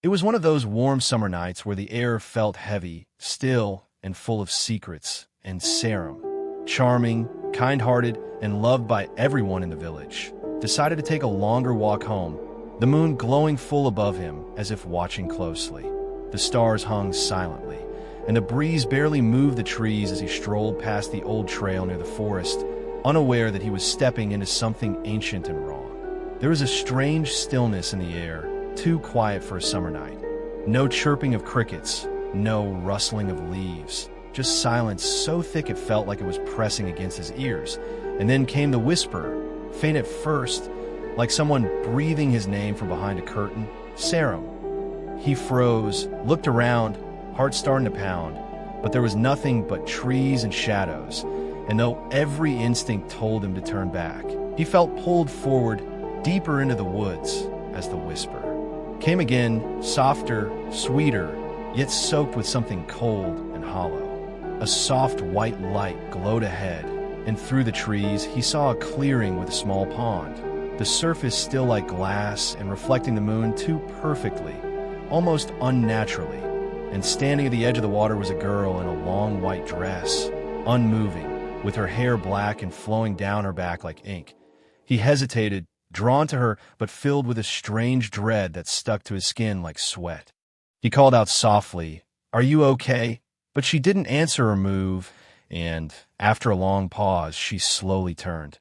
It was one of those warm summer nights where the air felt heavy, still, and full of secrets, and Sarum, charming, kind-hearted, and loved by everyone in the village, decided to take a longer walk home, the moon glowing full above him as if watching closely. The stars hung silently, and the breeze barely moved the trees as he strolled past the old trail near the forest, unaware that he was stepping into something ancient and raw. There was a strange stillness in the air, too quiet for a summer night. No chirping of crickets, no rustling of leaves, just silence so thick it felt like it was pressing against his ears. And then came the whisper, faint at first, like someone breathing his name from behind a curtain. Sarum. He froze, looked around, heart starting to pound, but there was nothing but trees and shadows, and though every instinct told him to turn back, he felt pulled forward, deeper into the woods, as the whisper came again, softer, sweeter, yet soaked with something cold and hollow. A soft white light glowed ahead, and through the trees he saw a clearing with a small pond, the surface still like glass and reflecting the moon too perfectly, almost unnaturally. And standing at the edge of the water was a girl in a long white dress, unmoving, with her hair black and flowing down her back like ink. He hesitated, drawn to her, but filled with a strange dread that stuck to his skin like sweat. He called out softly, "Are you okay?" But she didn't answer or move, and, after a long pause, she slowly turned.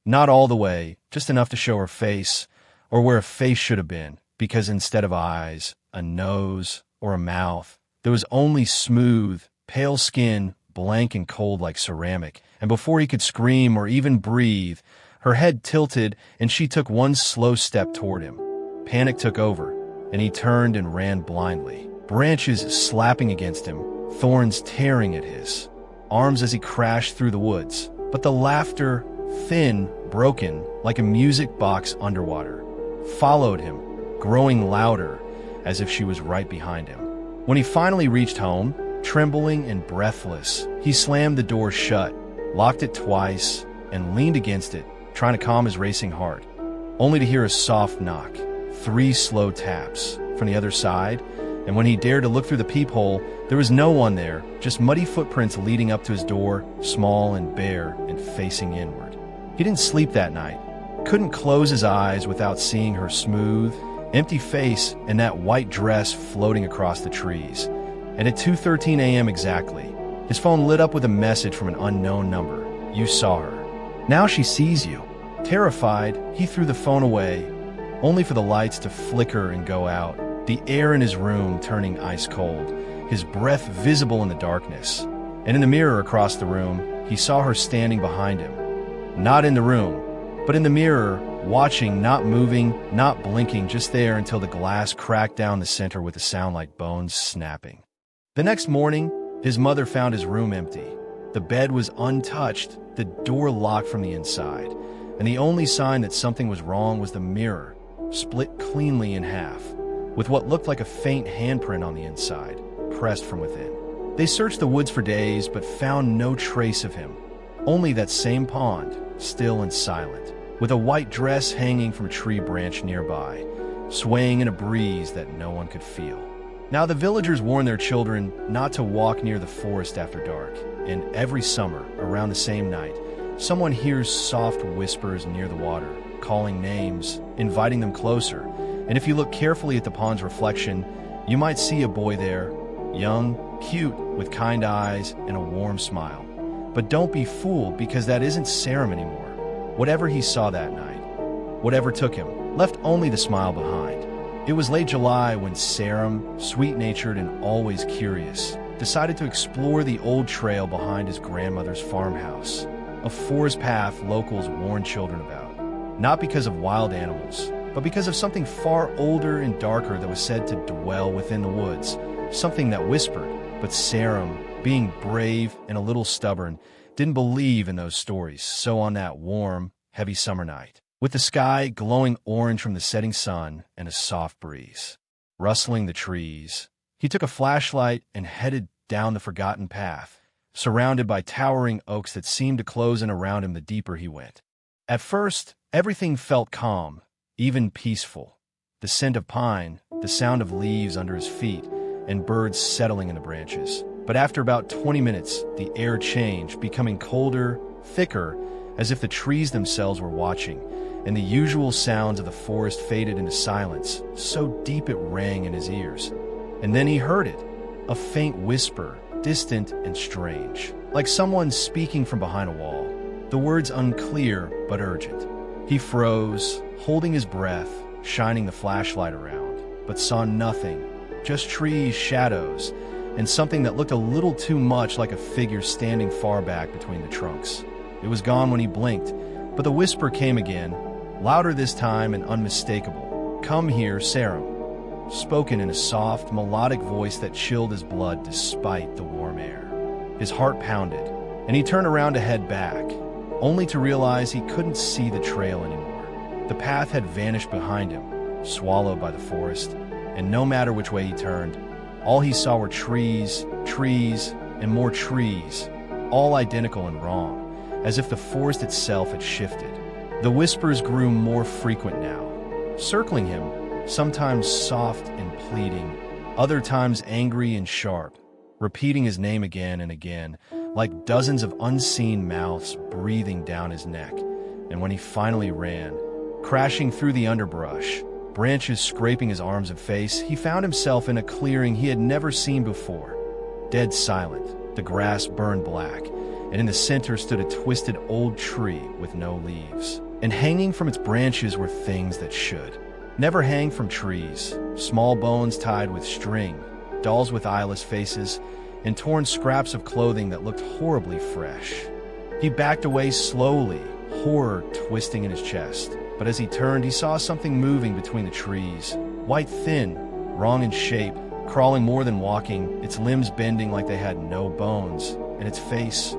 Not all the way, just enough to show her face, or where a face should have been, because instead of eyes, a nose, or a mouth, there was only smooth, pale skin, blank and cold like ceramic, and before he could scream or even breathe, her head tilted and she took one slow step toward him. Panic took over, and he turned and ran blindly, branches slapping against him, thorns tearing at his arms as he crashed through the woods. But the laughter, thin, broken, like a music box underwater, followed him, growing louder, as if she was right behind him. When he finally reached home, trembling and breathless, he slammed the door shut, locked it twice, and leaned against it, trying to calm his racing heart, only to hear a soft knock, 3 slow taps from the other side, and when he dared to look through the peephole, there was no one there, just muddy footprints leading up to his door, small and bare and facing inward. He didn't sleep that night, couldn't close his eyes without seeing her smooth, empty face and that white dress floating across the trees. And at 2:13 a.m. exactly, his phone lit up with a message from an unknown number. "You saw her. Now she sees you." Terrified, he threw the phone away, only for the lights to flicker and go out, the air in his room turning ice cold, his breath visible in the darkness. And in the mirror across the room, he saw her standing behind him. Not in the room, but in the mirror, watching, not moving, not blinking, just there until the glass cracked down the center with a sound like bones snapping. The next morning, his mother found his room empty. The bed was untouched, the door locked from the inside, and the only sign that something was wrong was the mirror, split cleanly in half, with what looked like a faint handprint on the inside, pressed from within. They searched the woods for days, but found no trace of him, only that same pond, still and silent, with a white dress hanging from a tree branch nearby, swaying in a breeze that no one could feel. Now the villagers warned their children not to walk near the forest after dark, and every summer, around the same night, someone hears soft whispers near the water, calling names, inviting them closer, and if you look carefully at the pond's reflection, you might see a boy there, young, cute, with kind eyes and a warm smile. But don't be fooled, because that isn't Sarum anymore. Whatever he saw that night, whatever took him, left only the smile behind. It was late July when Sarum, sweet-natured and always curious, decided to explore the old trail behind his grandmother's farmhouse, a forest path locals warned children about, not because of wild animals, but because of something far older and darker that was said to dwell within the woods, something that whispered. But Sarum, being brave and a little stubborn, didn't believe in those stories. So on that warm, heavy summer night, with the sky glowing orange from the setting sun and a soft breeze rustling the trees, he took a flashlight and headed down the forgotten path, surrounded by towering oaks that seemed to close in around him the deeper he went. At first, everything felt calm, even peaceful. The scent of pine, the sound of leaves under his feet, and birds settling in the branches. But after about 20 minutes, the air changed, becoming colder, thicker, as if the trees themselves were watching, and the usual sounds of the forest faded into silence, so deep it rang in his ears. And then he heard it, a faint whisper, distant and strange, like someone speaking from behind a wall. The words unclear but urgent. He froze, holding his breath, shining the flashlight around, but saw nothing, just trees, shadows, and something that looked a little too much like a figure standing far back between the trunks. It was gone when he blinked, but the whisper came again, louder this time and unmistakable. "Come here, Sarum," spoken in a soft, melodic voice that chilled his blood despite the warm air. His heart pounded, and he turned around to head back, only to realize he couldn't see the trail anymore. The path had vanished behind him, swallowed by the forest, and no matter which way he turned, all he saw were trees, trees, and more trees, all identical and wrong, as if the forest itself had shifted. The whispers grew more frequent now, circling him, sometimes soft and pleading, other times angry and sharp, repeating his name again and again, like dozens of unseen mouths breathing down his neck. And when he finally ran, crashing through the underbrush, branches scraping his arms and face, he found himself in a clearing he had never seen before. Dead silent, the grass burned black, and in the center stood a twisted old tree with no leaves. And hanging from its branches were things that should never hang from trees, small bones tied with string, dolls with eyeless faces, and torn scraps of clothing that looked horribly fresh. He backed away slowly, horror twisting in his chest. But as he turned, he saw something moving between the trees, white thin, wrong in shape, crawling more than walking, its limbs bending like they had no bones, and its face,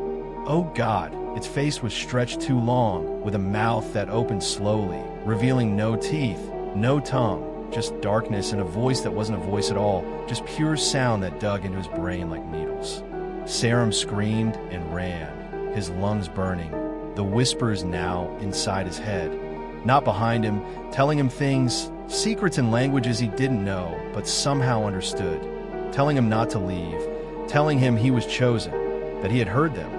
oh God, its face was stretched too long, with a mouth that opened slowly, revealing no teeth, no tongue, just darkness and a voice that wasn't a voice at all, just pure sound that dug into his brain like needles. Sarum screamed and ran, his lungs burning, the whispers now inside his head, not behind him, telling him things, secrets and languages he didn't know, but somehow understood, telling him not to leave, telling him he was chosen, that he had heard them,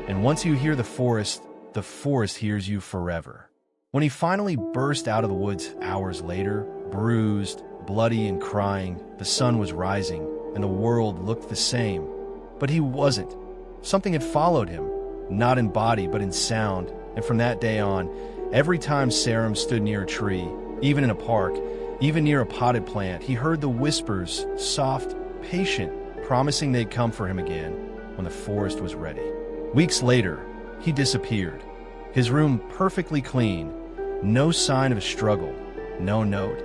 and once you hear the forest hears you forever. When he finally burst out of the woods hours later, bruised, bloody and crying, the sun was rising, and the world looked the same. But he wasn't. Something had followed him, not in body but in sound, and from that day on, every time Sarum stood near a tree, even in a park, even near a potted plant, he heard the whispers, soft, patient, promising they'd come for him again when the forest was ready. Weeks later, he disappeared. His room perfectly clean, no sign of a struggle, no note,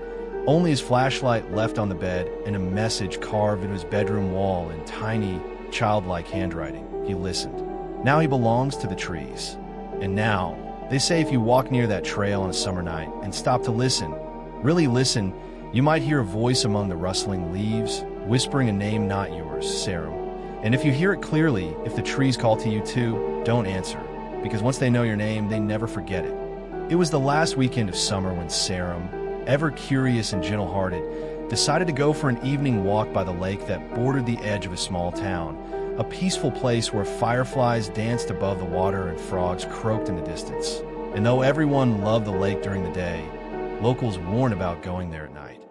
only his flashlight left on the bed and a message carved into his bedroom wall in tiny, childlike handwriting. He listened. Now he belongs to the trees. And now, they say if you walk near that trail on a summer night and stop to listen, really listen, you might hear a voice among the rustling leaves, whispering a name not yours, Sarum. And if you hear it clearly, if the trees call to you too, don't answer, because once they know your name, they never forget it. It was the last weekend of summer when Sarum, ever curious and gentle-hearted, decided to go for an evening walk by the lake that bordered the edge of a small town, a peaceful place where fireflies danced above the water and frogs croaked in the distance. And though everyone loved the lake during the day, locals warned about going there at night.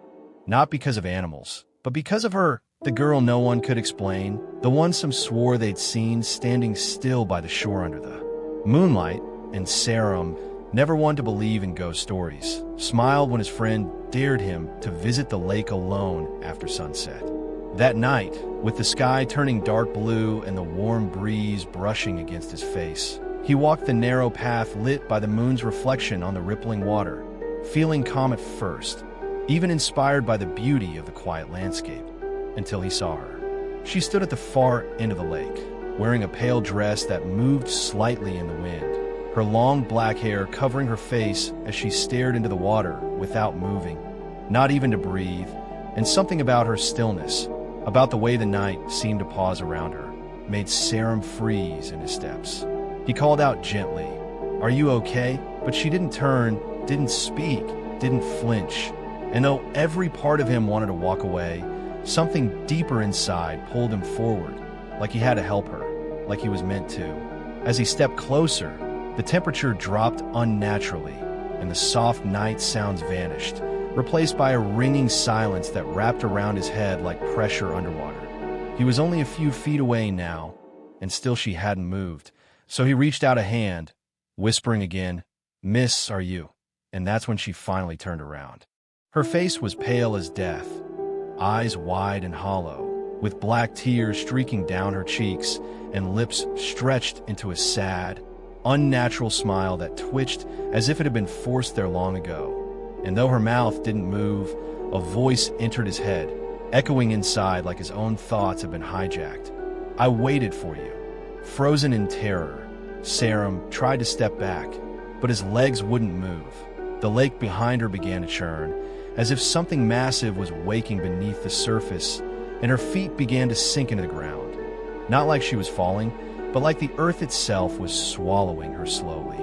Not because of animals, but because of her, the girl no one could explain, the one some swore they'd seen standing still by the shore under the moonlight. And Sarum, never one to believe in ghost stories, smiled when his friend dared him to visit the lake alone after sunset. That night, with the sky turning dark blue and the warm breeze brushing against his face, he walked the narrow path lit by the moon's reflection on the rippling water, feeling calm at first, even inspired by the beauty of the quiet landscape, until he saw her. She stood at the far end of the lake, wearing a pale dress that moved slightly in the wind, her long black hair covering her face as she stared into the water without moving, not even to breathe, and something about her stillness, about the way the night seemed to pause around her, made Sarum freeze in his steps. He called out gently, "Are you okay?" But she didn't turn, didn't speak, didn't flinch, And though every part of him wanted to walk away, something deeper inside pulled him forward, like he had to help her, like he was meant to. As he stepped closer, the temperature dropped unnaturally, and the soft night sounds vanished, replaced by a ringing silence that wrapped around his head like pressure underwater. He was only a few feet away now, and still she hadn't moved. So he reached out a hand, whispering again, "Miss, are you?" And that's when she finally turned around. Her face was pale as death, eyes wide and hollow, with black tears streaking down her cheeks and lips stretched into a sad, unnatural smile that twitched as if it had been forced there long ago. And though her mouth didn't move, a voice entered his head, echoing inside like his own thoughts had been hijacked. "I waited for you." Frozen in terror, Sarum tried to step back, but his legs wouldn't move. The lake behind her began to churn, as if something massive was waking beneath the surface, and her feet began to sink into the ground. Not like she was falling, but like the earth itself was swallowing her slowly.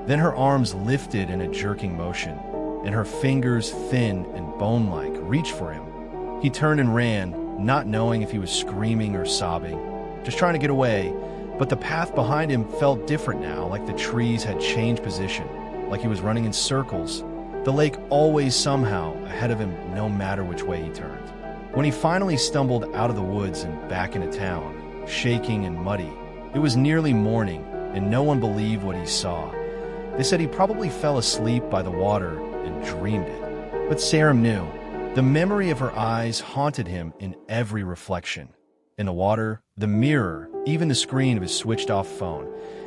Then her arms lifted in a jerking motion, and her fingers, thin and bone-like, reached for him. He turned and ran, not knowing if he was screaming or sobbing, just trying to get away, but the path behind him felt different now, like the trees had changed position, like he was running in circles, the lake always somehow ahead of him no matter which way he turned. When he finally stumbled out of the woods and back into town, shaking and muddy, it was nearly morning, and no one believed what he saw. They said he probably fell asleep by the water and dreamed it. But Sarum knew. The memory of her eyes haunted him in every reflection. In the water, the mirror, even the screen of his switched-off phone.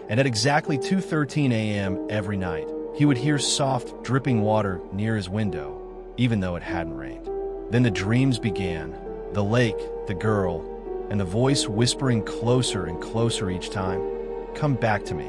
And at exactly 2:13 a.m. every night, he would hear soft, dripping water near his window, even though it hadn't rained. Then the dreams began. The lake, the girl, and the voice whispering closer and closer each time, "Come back to me."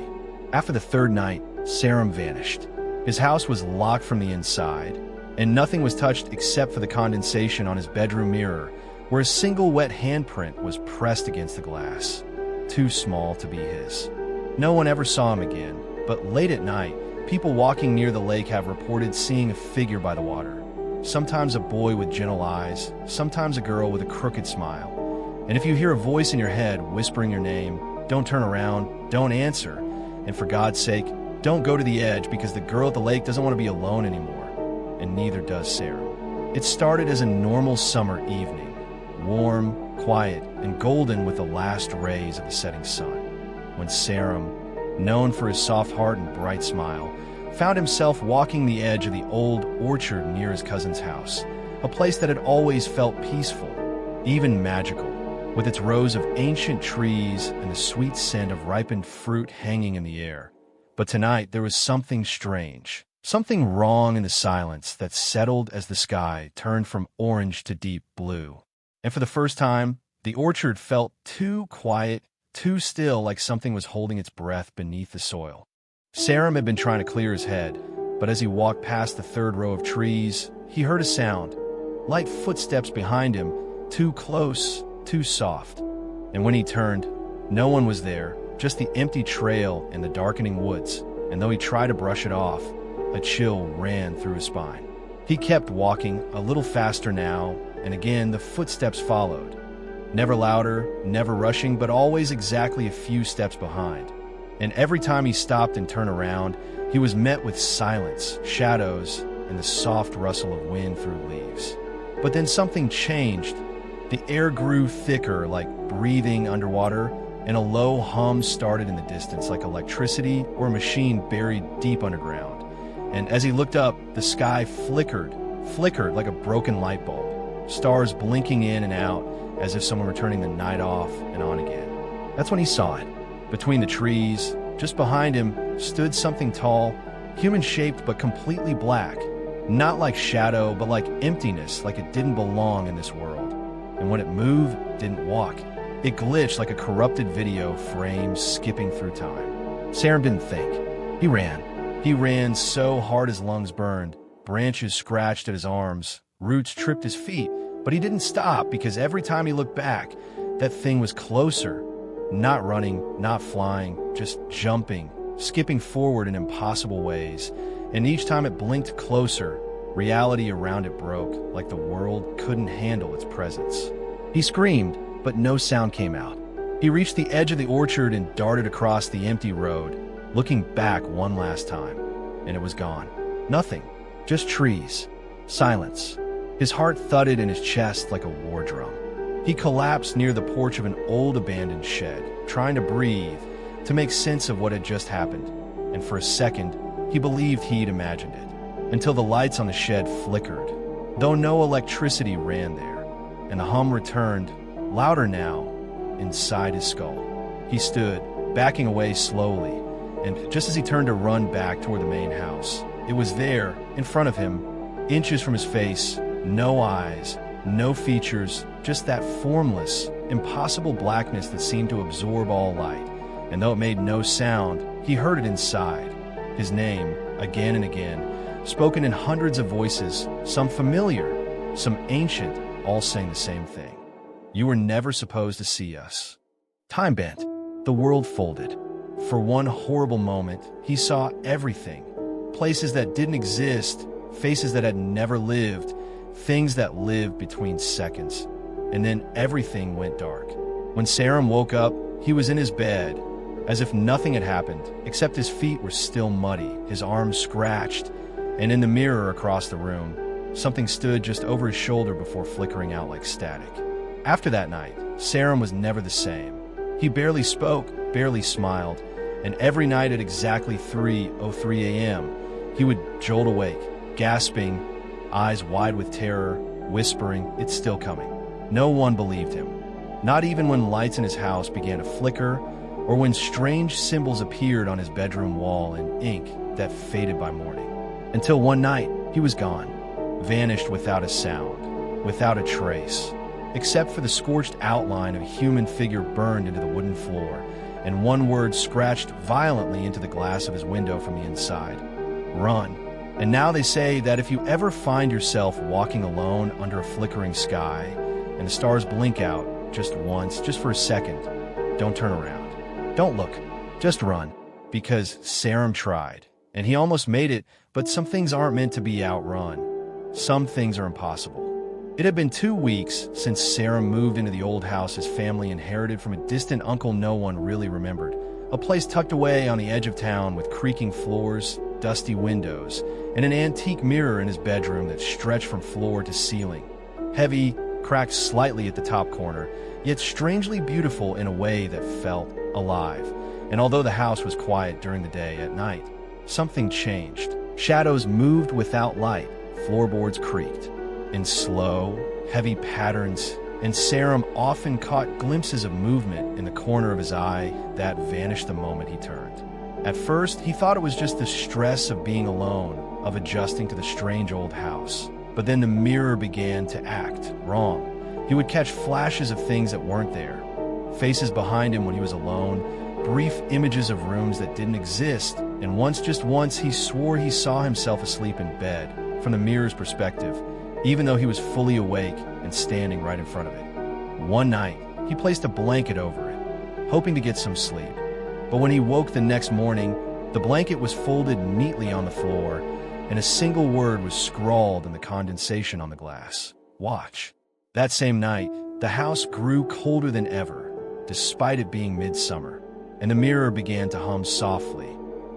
After the third night, Sarum vanished. His house was locked from the inside, and nothing was touched except for the condensation on his bedroom mirror, where a single wet handprint was pressed against the glass, too small to be his. No one ever saw him again, but late at night, people walking near the lake have reported seeing a figure by the water. Sometimes a boy with gentle eyes, sometimes a girl with a crooked smile. And if you hear a voice in your head whispering your name, don't turn around, don't answer, and for God's sake, don't go to the edge because the girl at the lake doesn't want to be alone anymore, and neither does Sarum. It started as a normal summer evening, warm, quiet, and golden with the last rays of the setting sun, when Sarum, known for his soft heart and bright smile, found himself walking the edge of the old orchard near his cousin's house, a place that had always felt peaceful, even magical, with its rows of ancient trees and the sweet scent of ripened fruit hanging in the air. But tonight there was something strange, something wrong in the silence that settled as the sky turned from orange to deep blue. And for the first time, the orchard felt too quiet, too still, like something was holding its breath beneath the soil. Sarum had been trying to clear his head, but as he walked past the third row of trees, he heard a sound, light footsteps behind him, too close, too soft. And when he turned, no one was there, just the empty trail in the darkening woods, and though he tried to brush it off, a chill ran through his spine. He kept walking, a little faster now, and again the footsteps followed. Never louder, never rushing, but always exactly a few steps behind. And every time he stopped and turned around, he was met with silence, shadows, and the soft rustle of wind through leaves. But then something changed. The air grew thicker, like breathing underwater, and a low hum started in the distance, like electricity or a machine buried deep underground. And as he looked up, the sky flickered like a broken light bulb, stars blinking in and out as if someone were turning the night off and on again. That's when he saw it. Between the trees, just behind him, stood something tall, human-shaped but completely black. Not like shadow, but like emptiness, like it didn't belong in this world. And when it moved, it didn't walk. It glitched like a corrupted video frame skipping through time. Sarum didn't think. He ran. He ran so hard his lungs burned. Branches scratched at his arms. Roots tripped his feet. But he didn't stop because every time he looked back, that thing was closer. Not running, not flying, just jumping, skipping forward in impossible ways. And each time it blinked closer, Reality around it broke, like the world couldn't handle its presence. He screamed, but no sound came out. He reached the edge of the orchard and darted across the empty road, looking back one last time. And it was gone. Nothing. Just trees. Silence. His heart thudded in his chest like a war drum. He collapsed near the porch of an old abandoned shed, trying to breathe, to make sense of what had just happened. And for a second, he believed he'd imagined it, until the lights on the shed flickered, though no electricity ran there, and the hum returned, louder now, inside his skull. He stood, backing away slowly, and just as he turned to run back toward the main house, it was there, in front of him, inches from his face, no eyes, no features, just that formless, impossible blackness that seemed to absorb all light. And though it made no sound, he heard it inside. His name, again and again, spoken in hundreds of voices, some familiar, some ancient, all saying the same thing. You were never supposed to see us. Time bent. The world folded. For one horrible moment, he saw everything. Places that didn't exist, faces that had never lived, things that lived between seconds. And then everything went dark. When Sarum woke up, he was in his bed, as if nothing had happened, except his feet were still muddy, his arms scratched, and in the mirror across the room, something stood just over his shoulder before flickering out like static. After that night, Sarum was never the same. He barely spoke, barely smiled, and every night at exactly 3:03 a.m., he would jolt awake, gasping, eyes wide with terror, whispering, "It's still coming." No one believed him, not even when lights in his house began to flicker, or when strange symbols appeared on his bedroom wall in ink that faded by morning. Until one night, he was gone, vanished without a sound, without a trace, except for the scorched outline of a human figure burned into the wooden floor, and one word scratched violently into the glass of his window from the inside: "Run." And now they say that if you ever find yourself walking alone under a flickering sky, and the stars blink out just once, just for a second, don't turn around. Don't look. Just run. Because Sarum tried, and he almost made it, but some things aren't meant to be outrun. Some things are impossible. It had been 2 weeks since Sarum moved into the old house his family inherited from a distant uncle no one really remembered. A place tucked away on the edge of town with creaking floors, dusty windows, and an antique mirror in his bedroom that stretched from floor to ceiling. Heavy, cracked slightly at the top corner, yet strangely beautiful in a way that felt alive. And although the house was quiet during the day, at night, something changed. Shadows moved without light, floorboards creaked in slow, heavy patterns, and Sarum often caught glimpses of movement in the corner of his eye that vanished the moment he turned. At first, he thought it was just the stress of being alone, of adjusting to the strange old house. But then the mirror began to act wrong. He would catch flashes of things that weren't there, faces behind him when he was alone, brief images of rooms that didn't exist, and just once, he swore he saw himself asleep in bed, from the mirror's perspective, even though he was fully awake and standing right in front of it. One night, he placed a blanket over it, hoping to get some sleep. But when he woke the next morning, the blanket was folded neatly on the floor, and a single word was scrawled in the condensation on the glass: "Watch." That same night, the house grew colder than ever, despite it being midsummer, and the mirror began to hum softly,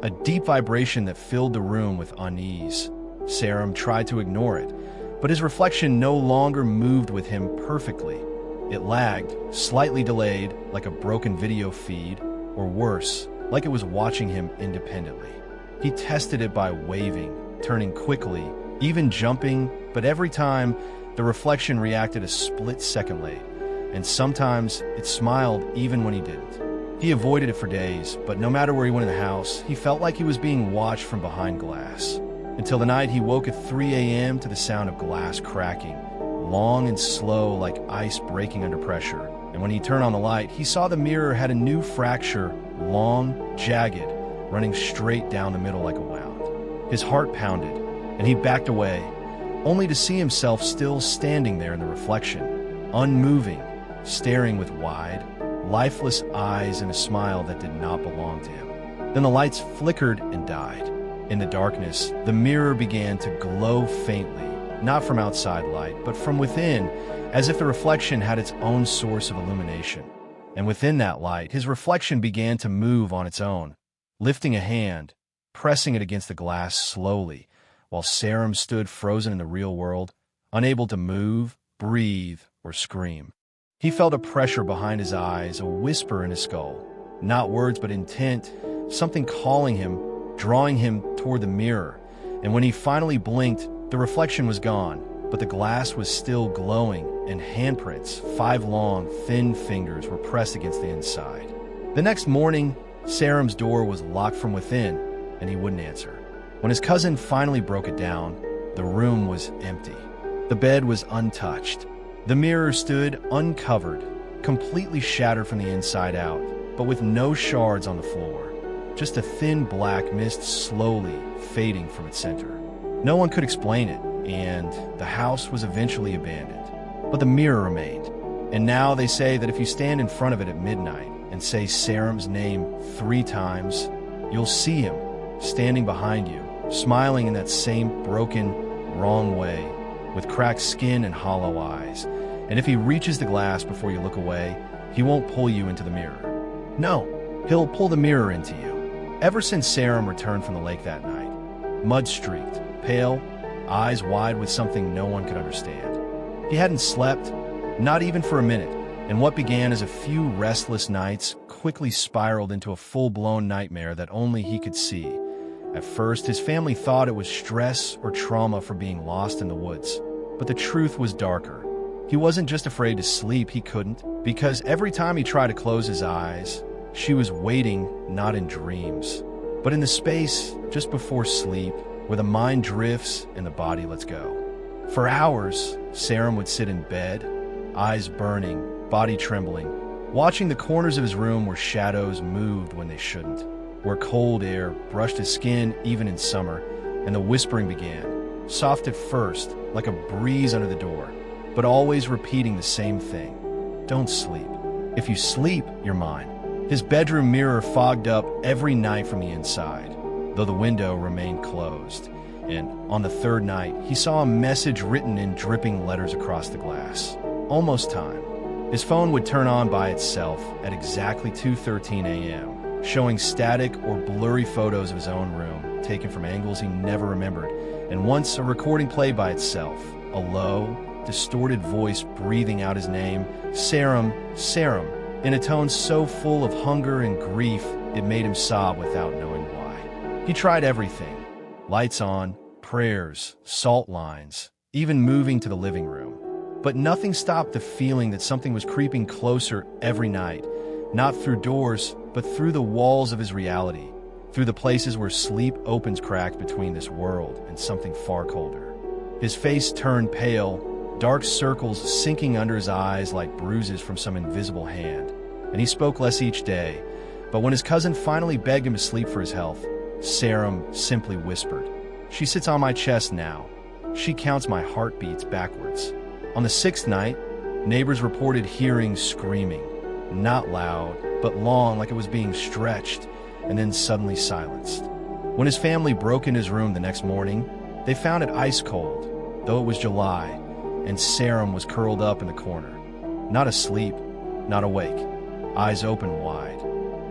a deep vibration that filled the room with unease. Sarum tried to ignore it, but his reflection no longer moved with him perfectly. It lagged, slightly delayed, like a broken video feed, or worse, like it was watching him independently. He tested it by waving, turning quickly, even jumping, but every time, the reflection reacted a split second late, and sometimes it smiled even when he didn't. He avoided it for days, but no matter where he went in the house, he felt like he was being watched from behind glass. Until the night he woke at 3 a.m. to the sound of glass cracking, long and slow like ice breaking under pressure. And when he turned on the light, he saw the mirror had a new fracture, long, jagged, running straight down the middle like a wound. His heart pounded, and he backed away, only to see himself still standing there in the reflection, unmoving, staring with wide, lifeless eyes and a smile that did not belong to him. Then the lights flickered and died, In the darkness, the mirror began to glow faintly, not from outside light, but from within, as if the reflection had its own source of illumination. And within that light, his reflection began to move on its own, lifting a hand, pressing it against the glass slowly, while Sarum stood frozen in the real world, unable to move, breathe, or scream. He felt a pressure behind his eyes, a whisper in his skull. Not words, but intent, something calling him, drawing him toward the mirror. And when he finally blinked, the reflection was gone, but the glass was still glowing, and handprints, 5 long, thin fingers, were pressed against the inside. The next morning, Sarum's door was locked from within, and he wouldn't answer. When his cousin finally broke it down, the room was empty. The bed was untouched. The mirror stood uncovered, completely shattered from the inside out, but with no shards on the floor. Just a thin black mist slowly fading from its center. No one could explain it, and the house was eventually abandoned. But the mirror remained. And now they say that if you stand in front of it at midnight and say Sarum's name 3 times, you'll see him standing behind you, smiling in that same broken, wrong way, with cracked skin and hollow eyes. And if he reaches the glass before you look away, he won't pull you into the mirror. No, he'll pull the mirror into you. Ever since Sarum returned from the lake that night, mud-streaked, pale, eyes wide with something no one could understand. He hadn't slept, not even for a minute, and what began as a few restless nights quickly spiraled into a full-blown nightmare that only he could see. At first, his family thought it was stress or trauma for being lost in the woods, but the truth was darker. He wasn't just afraid to sleep, he couldn't, because every time he tried to close his eyes, she was waiting not in dreams, but in the space just before sleep, where the mind drifts and the body lets go. For hours, Sarum would sit in bed, eyes burning, body trembling, watching the corners of his room where shadows moved when they shouldn't, where cold air brushed his skin even in summer, and the whispering began, soft at first, like a breeze under the door, but always repeating the same thing. Don't sleep. If you sleep, you're mine. His bedroom mirror fogged up every night from the inside, though the window remained closed. And on the 3rd night, he saw a message written in dripping letters across the glass. Almost time. His phone would turn on by itself at exactly 2:13 a.m., showing static or blurry photos of his own room, taken from angles he never remembered, and once a recording played by itself, a low, distorted voice breathing out his name, Sarum, Sarum, in a tone so full of hunger and grief it made him sob without knowing why. He tried everything. Lights on, prayers, salt lines, even moving to the living room. But nothing stopped the feeling that something was creeping closer every night, not through doors, but through the walls of his reality, through the places where sleep opens cracks between this world and something far colder. His face turned pale, dark circles sinking under his eyes like bruises from some invisible hand, and he spoke less each day. But when his cousin finally begged him to sleep for his health, Sarum simply whispered, "She sits on my chest now. She counts my heartbeats backwards." On the 6th night, neighbors reported hearing screaming, not loud, but long, like it was being stretched, and then suddenly silenced. When his family broke in his room the next morning, they found it ice cold, though it was July, and Sarum was curled up in the corner. Not asleep, not awake, eyes open wide,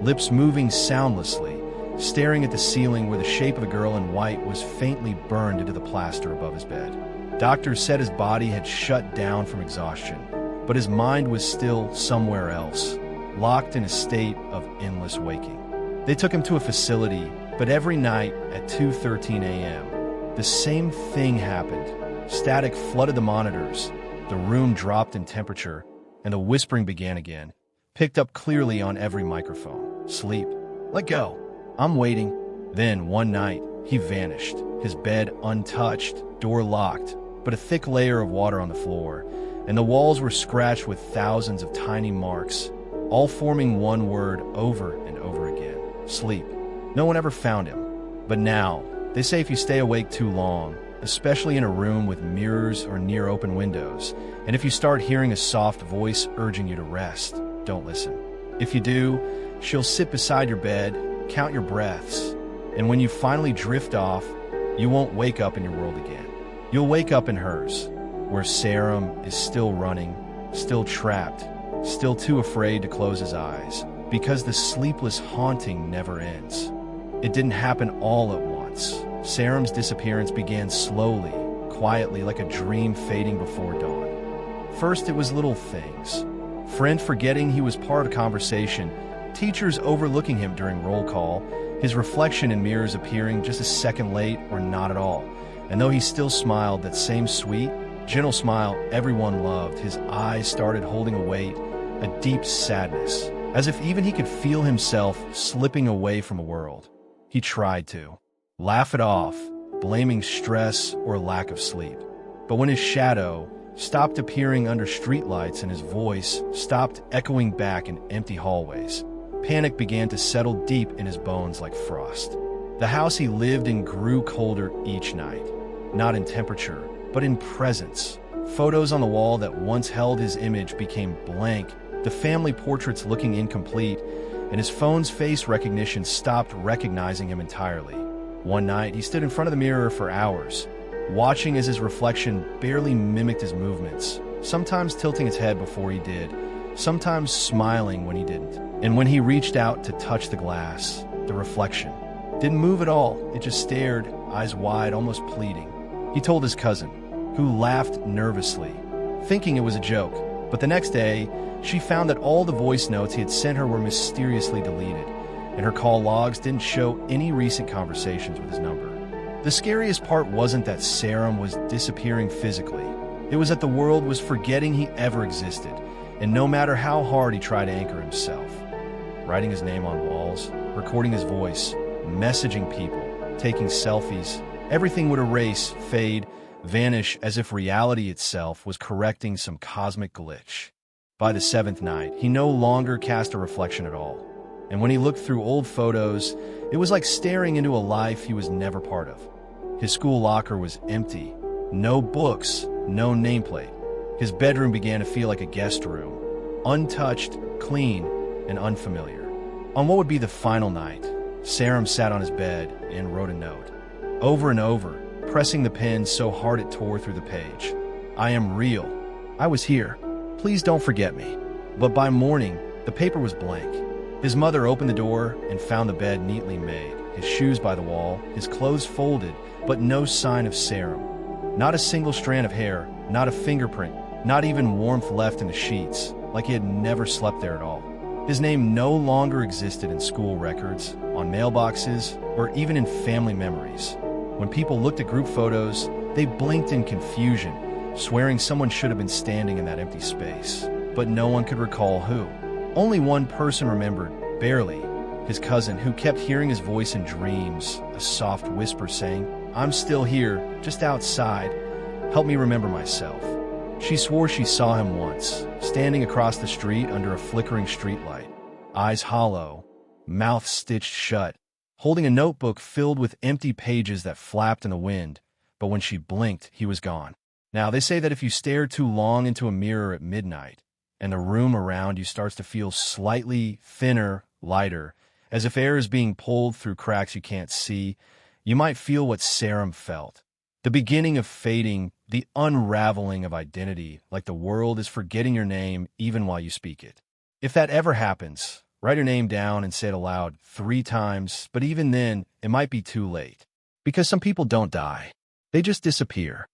lips moving soundlessly, staring at the ceiling where the shape of the girl in white was faintly burned into the plaster above his bed. Doctors said his body had shut down from exhaustion, but his mind was still somewhere else, locked in a state of endless waking. They took him to a facility, but every night at 2:13 a.m., the same thing happened. Static flooded the monitors, the room dropped in temperature, and the whispering began again, picked up clearly on every microphone. "Sleep. Let go. I'm waiting." Then, one night, he vanished, his bed untouched, door locked, but a thick layer of water on the floor, and the walls were scratched with thousands of tiny marks, all forming one word over and over again: sleep. No one ever found him. But now, they say if you stay awake too long, especially in a room with mirrors or near open windows, and if you start hearing a soft voice urging you to rest, don't listen. If you do, she'll sit beside your bed, count your breaths, And when you finally drift off, you won't wake up in your world again. You'll wake up in hers, where Sarum is still running, still trapped, still too afraid to close his eyes, because the sleepless haunting never ends. It didn't happen all at once. Sarum's disappearance began slowly, quietly, like a dream fading before dawn. First, it was little things. Friend forgetting he was part of a conversation, teachers overlooking him during roll call, his reflection in mirrors appearing just a second late or not at all. And though he still smiled that same sweet, gentle smile everyone loved, his eyes started holding a weight, a deep sadness, as if even he could feel himself slipping away from a world. He tried to laugh it off, blaming stress or lack of sleep. But when his shadow stopped appearing under streetlights and his voice stopped echoing back in empty hallways, panic began to settle deep in his bones like frost. The house he lived in grew colder each night, not in temperature, but in presence. Photos on the wall that once held his image became blank, the family portraits looking incomplete, and his phone's face recognition stopped recognizing him entirely. One night, he stood in front of the mirror for hours, watching as his reflection barely mimicked his movements, sometimes tilting his head before he did, sometimes smiling when he didn't. And when he reached out to touch the glass, the reflection didn't move at all. It just stared, eyes wide, almost pleading. He told his cousin, who laughed nervously, thinking it was a joke. But the next day, she found that all the voice notes he had sent her were mysteriously deleted, and her call logs didn't show any recent conversations with his number. The scariest part wasn't that Sarum was disappearing physically. It was that the world was forgetting he ever existed, and no matter how hard he tried to anchor himself, writing his name on walls, recording his voice, messaging people, taking selfies, everything would erase, fade, vanish as if reality itself was correcting some cosmic glitch. By the seventh night, he no longer cast a reflection at all. And when he looked through old photos, it was like staring into a life he was never part of. His school locker was empty. No books, no nameplate. His bedroom began to feel like a guest room. Untouched, clean, and unfamiliar. On what would be the final night, Sarum sat on his bed and wrote a note. Over and over, pressing the pen so hard it tore through the page. I am real. I was here. Please don't forget me. But by morning, the paper was blank. His mother opened the door and found the bed neatly made, his shoes by the wall, his clothes folded, but no sign of Sarum. Not a single strand of hair, not a fingerprint, not even warmth left in the sheets, like he had never slept there at all. His name no longer existed in school records, on mailboxes, or even in family memories. When people looked at group photos, they blinked in confusion, swearing someone should have been standing in that empty space. But no one could recall who. Only one person remembered, barely, his cousin, who kept hearing his voice in dreams, a soft whisper saying, I'm still here, just outside. Help me remember myself. She swore she saw him once, standing across the street under a flickering streetlight, eyes hollow, mouth stitched shut, holding a notebook filled with empty pages that flapped in the wind, but when she blinked, he was gone. Now, they say that if you stare too long into a mirror at midnight, and the room around you starts to feel slightly thinner, lighter, as if air is being pulled through cracks you can't see, you might feel what Sarum felt. The beginning of fading, the unraveling of identity, like the world is forgetting your name even while you speak it. If that ever happens, write your name down and say it aloud 3 times, but even then, it might be too late. Because some people don't die. They just disappear.